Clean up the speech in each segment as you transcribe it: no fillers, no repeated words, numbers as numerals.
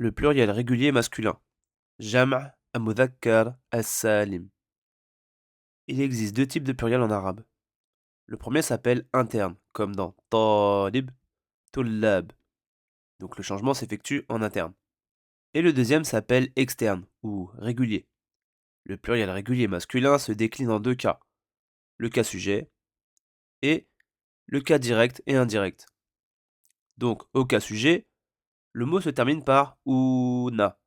Le pluriel régulier masculin. Jam' al-mudhakkar as-salim. Il existe deux types de pluriel en arabe. Le premier s'appelle interne, comme dans talib, tullab. Donc le changement s'effectue en interne. Et le deuxième s'appelle externe, ou régulier. Le pluriel régulier masculin se décline en deux cas. Le cas sujet et le cas direct et indirect. Donc au cas sujet, le mot se termine par una,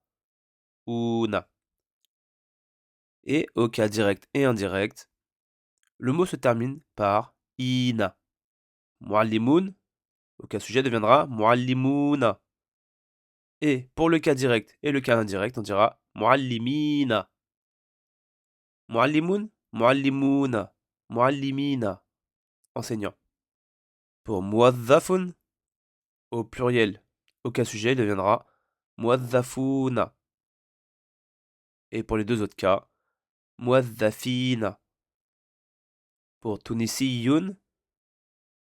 una. Et au cas direct et indirect, le mot se termine par ina. Muallimun, au cas sujet, deviendra muallimuna. Et pour le cas direct et le cas indirect, on dira muallimina. Muallimun, muallimuna, muallimina, enseignant. Pour muwazzafun, au pluriel, au cas sujet, il deviendra muwazzafuna. Et pour les deux autres cas, muwazzafina. Pour tunisiyun,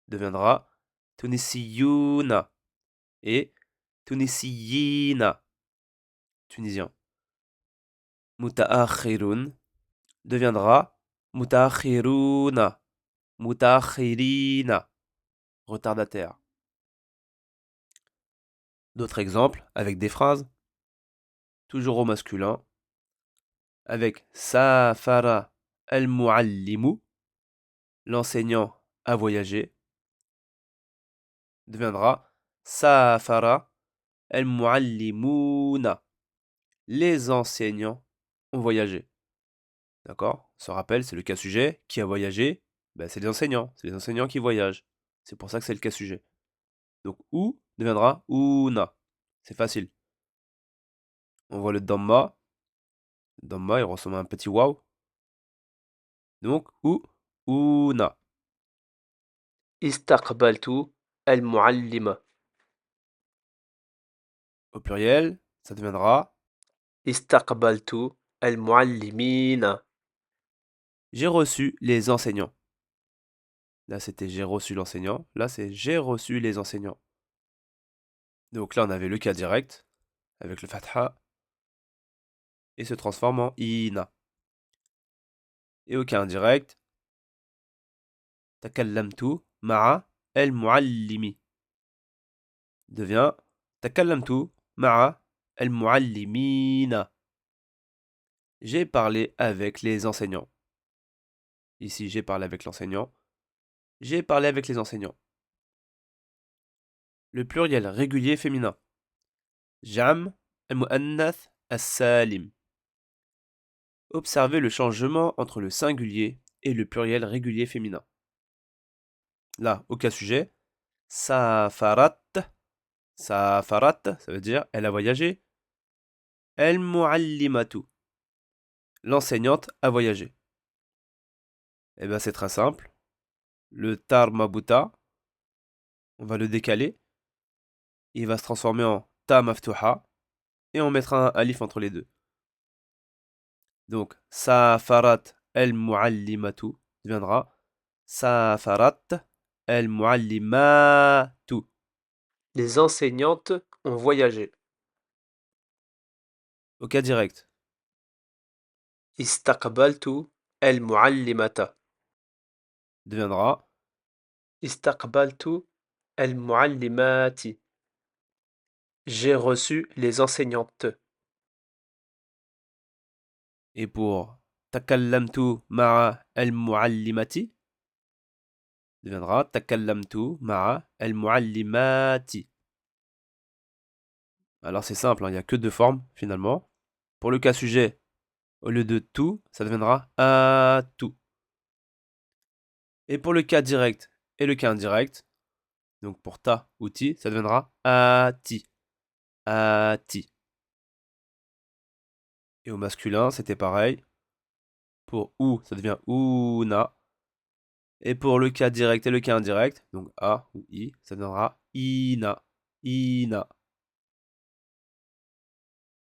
deviendra tunisiyuna. Et tunisiyina, tunisien. Mutaakhirun deviendra mutaakhiruna, mutaakhirina, retardataire. D'autres exemples avec des phrases, toujours au masculin, avec safara al-muallimu, l'enseignant a voyagé, deviendra safara al-muallimuna, les enseignants ont voyagé. D'accord? On se rappelle, c'est le cas sujet qui a voyagé, ben, c'est les enseignants qui voyagent. C'est pour ça que c'est le cas sujet. Donc ou deviendra una. C'est facile. On voit le damma. Le damma, il ressemble à un petit waouh. Donc ou una. استقبلت المعلم. Au pluriel, ça deviendra استقبلت المعلمين. j'ai reçu les enseignants. Là, c'était j'ai reçu l'enseignant. Là, c'est j'ai reçu les enseignants. Donc là, on avait le cas direct avec le fatha et se transforme en ina. Et au cas indirect, takallamtu ma'a al-muallimi devient takallamtu ma'a al-muallimina. J'ai parlé avec les enseignants. Ici, j'ai parlé avec l'enseignant. J'ai parlé avec les enseignants. Le pluriel régulier féminin. Jam al-mu'annath as-salim. Observez le changement entre le singulier et le pluriel régulier féminin. Là, au cas sujet, safarat. Safarat, ça veut dire elle a voyagé. El-muallimatu. L'enseignante a voyagé. Eh bien, c'est très simple. Le tar mabuta, on va le décaler. Il va se transformer en ta maftuha. Et on mettra un alif entre les deux. Donc, safarat el-muallimatu deviendra safarat el-muallimatu. Les enseignantes ont voyagé. Au cas direct, استقبلت المعلمة. deviendra استقبلت المعلمات. J'ai reçu les enseignantes. et pour takallamtu ma'a el-muallimati deviendra takallamtu ma'a el-muallimati. Alors c'est simple, hein, il n'y a que deux formes finalement. Pour le cas sujet, au lieu de tout, ça deviendra à tout. Et pour le cas direct et le cas indirect, donc pour ta ou ti, ça deviendra à ti. À ti. Et au masculin, c'était pareil. Pour ou, ça devient una. Et pour le cas direct et le cas indirect, donc a ou i, ça deviendra ina. Ina.